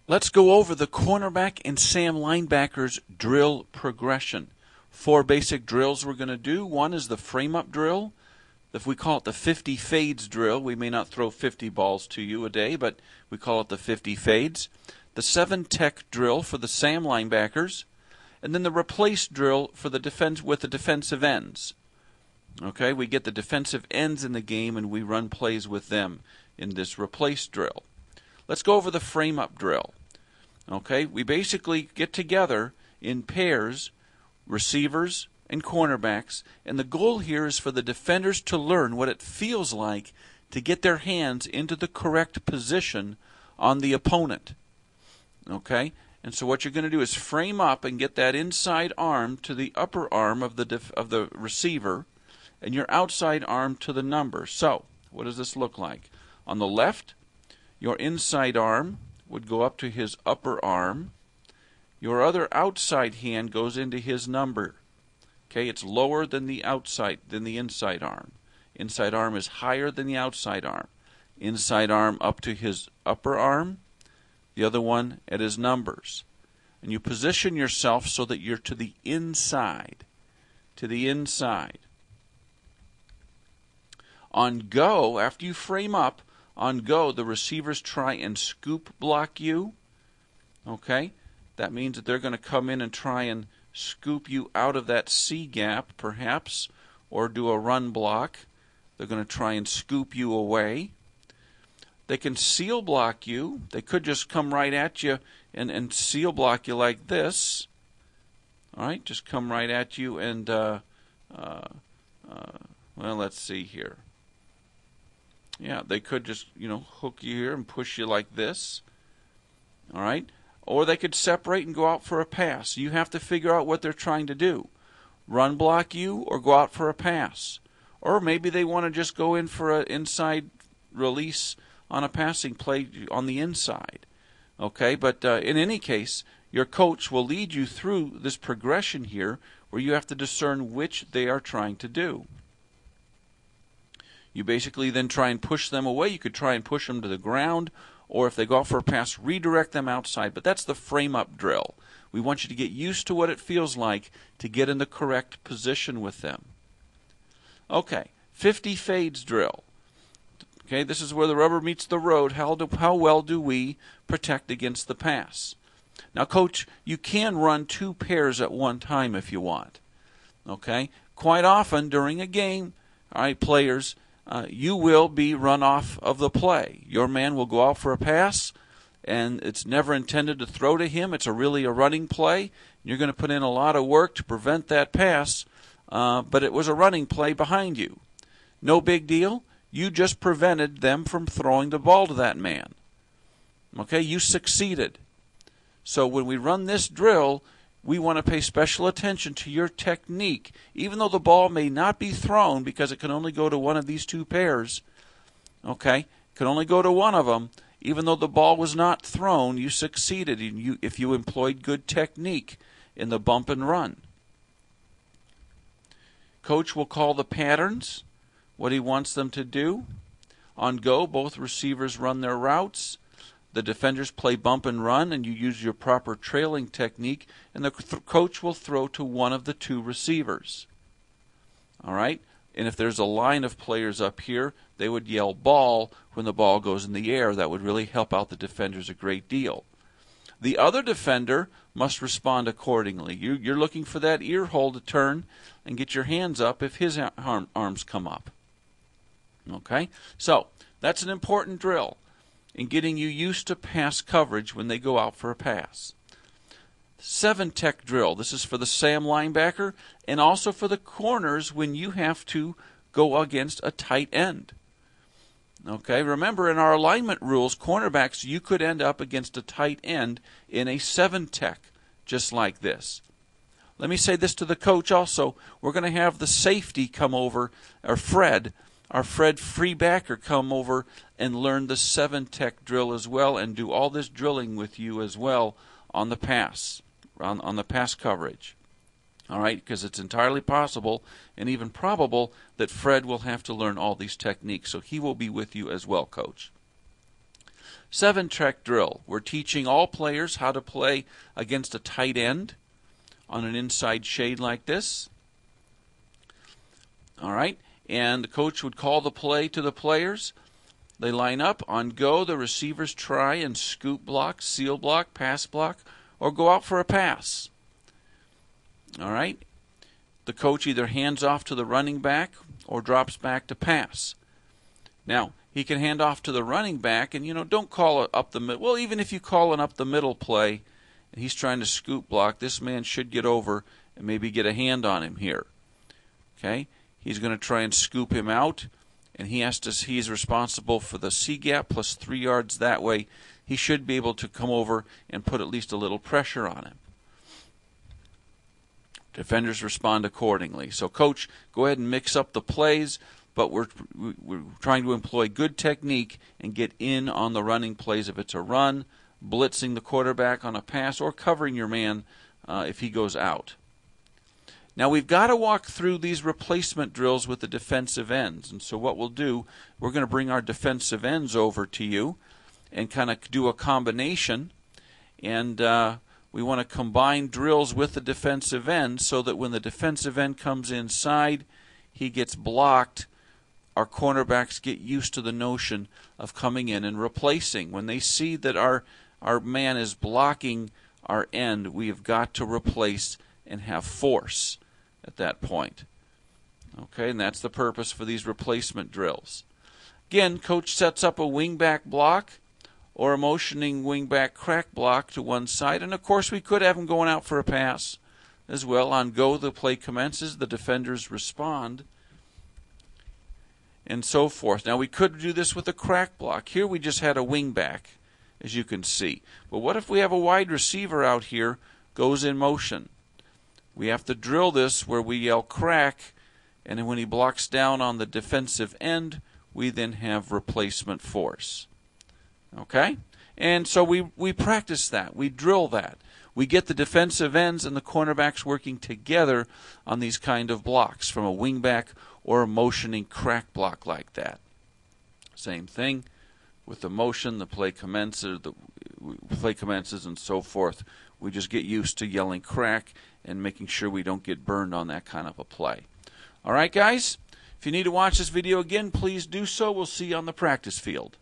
Let's go over the cornerback and Sam linebackers drill progression. 4 basic drills we're going to do. One is the frame-up drill. If we call it the 50 fades drill, we may not throw 50 balls to you a day, but we call it the 50 fades. The 7-tech drill for the Sam linebackers, and then the replace drill for the defense with the defensive ends. Okay, we get the defensive ends in the game and we run plays with them in this replace drill. Let's go over the frame-up drill. Okay, we basically get together in pairs, receivers and cornerbacks, and the goal here is for the defenders to learn what it feels like to get their hands into the correct position on the opponent. Okay, and so what you're going to do is frame up and get that inside arm to the upper arm of the receiver, and your outside arm to the number. So, what does this look like? On the left, your inside arm would go up to his upper arm. Your other outside hand goes into his number. Okay, it's lower than the inside arm. Inside arm is higher than the outside arm. Inside arm up to his upper arm, the other one at his numbers. And you position yourself so that you're to the inside. To the inside. On go, after you frame up, on go, the receivers try and scoop block you. Okay? That means that they're going to come in and try and scoop you out of that C gap, perhaps, or do a run block. They're going to try and scoop you away. They can seal block you. They could just come right at you and seal block you like this. All right? Just come right at you and, well, let's see here. Yeah, they could just, hook you here and push you like this. All right? Or they could separate and go out for a pass. You have to figure out what they're trying to do. Run block you or go out for a pass. Or maybe they want to just go in for an inside release on a passing play on the inside. Okay? But in any case, your coach will lead you through this progression here where you have to discern which they are trying to do. You basically then try and push them away. You could try and push them to the ground, or if they go out for a pass, redirect them outside. But that's the frame-up drill. We want you to get used to what it feels like to get in the correct position with them. Okay, 50 fades drill. Okay, this is where the rubber meets the road. How well do we protect against the pass? Now, Coach, you can run 2 pairs at one time if you want. Okay, quite often during a game, all right, players, you will be run off of the play. Your man will go out for a pass, and it's never intended to throw to him. It's really a running play. You're going to put in a lot of work to prevent that pass, but it was a running play behind you. No big deal. You just prevented them from throwing the ball to that man. Okay, you succeeded. So when we run this drill, we want to pay special attention to your technique. Even though the ball may not be thrown because it can only go to one of these 2 pairs, okay, it can only go to one of them. Even though the ball was not thrown, you succeeded if you employed good technique in the bump and run. Coach will call the patterns, what he wants them to do. On go, both receivers run their routes. The defenders play bump and run, and you use your proper trailing technique, and the coach will throw to one of the 2 receivers. All right? And if there's a line of players up here, they would yell ball when the ball goes in the air. That would really help out the defenders a great deal. The other defender must respond accordingly. You're looking for that ear hole to turn and get your hands up if his arms come up. Okay? So, that's an important drill in getting you used to pass coverage when they go out for a pass. 7-tech drill. This is for the Sam linebacker and also for the corners when you have to go against a tight end. Okay, remember in our alignment rules, cornerbacks, you could end up against a tight end in a 7-tech, just like this. Let me say this to the coach also. We're going to have the safety come over, or Fred, our Fred free backer, come over and learn the 7-tech drill as well and do all this drilling with you as well on the pass, on the pass coverage. All right, because it's entirely possible and even probable that Fred will have to learn all these techniques, so he will be with you as well, Coach. 7-track drill. We're teaching all players how to play against a tight end on an inside shade like this. All right, and the coach would call the play to the players. They line up. On go, the receivers try and scoop block, seal block, pass block, or go out for a pass. All right, the coach either hands off to the running back or drops back to pass. Now, he can hand off to the running back, and don't call it up the middle. Well, even if you call an up the middle play and he's trying to scoop block, this man should get over and maybe get a hand on him here. Okay, he's going to try and scoop him out, and he's responsible for the C gap plus 3 yards that way. He should be able to come over and put at least a little pressure on him. Defenders respond accordingly. So, coach, go ahead and mix up the plays, but we're trying to employ good technique and get in on the running plays if it's a run, blitzing the quarterback on a pass, or covering your man if he goes out. Now, we've got to walk through these replacement drills with the defensive ends. And so what we'll do, we're going to bring our defensive ends over to you and kind of do a combination. And we want to combine drills with the defensive end so that when the defensive end comes inside, he gets blocked. Our cornerbacks get used to the notion of coming in and replacing. When they see that our man is blocking our end, we have got to replace and have force at that point. Okay, and that's the purpose for these replacement drills. Again, coach sets up a wingback block or a motioning wingback crack block to one side, and of course we could have him going out for a pass as well. On go, the play commences, the defenders respond, and so forth. Now, we could do this with a crack block. Here we just had a wingback, as you can see. But what if we have a wide receiver out here, goes in motion? We have to drill this where we yell crack, and then when he blocks down on the defensive end, we then have replacement force. Okay? And so we practice that. We drill that. We get the defensive ends and the cornerbacks working together on these kind of blocks from a wingback or a motioning crack block like that. Same thing with the motion, the play commences and so forth. We just get used to yelling crack and making sure we don't get burned on that kind of a play. All right, guys? If you need to watch this video again, please do so. We'll see you on the practice field.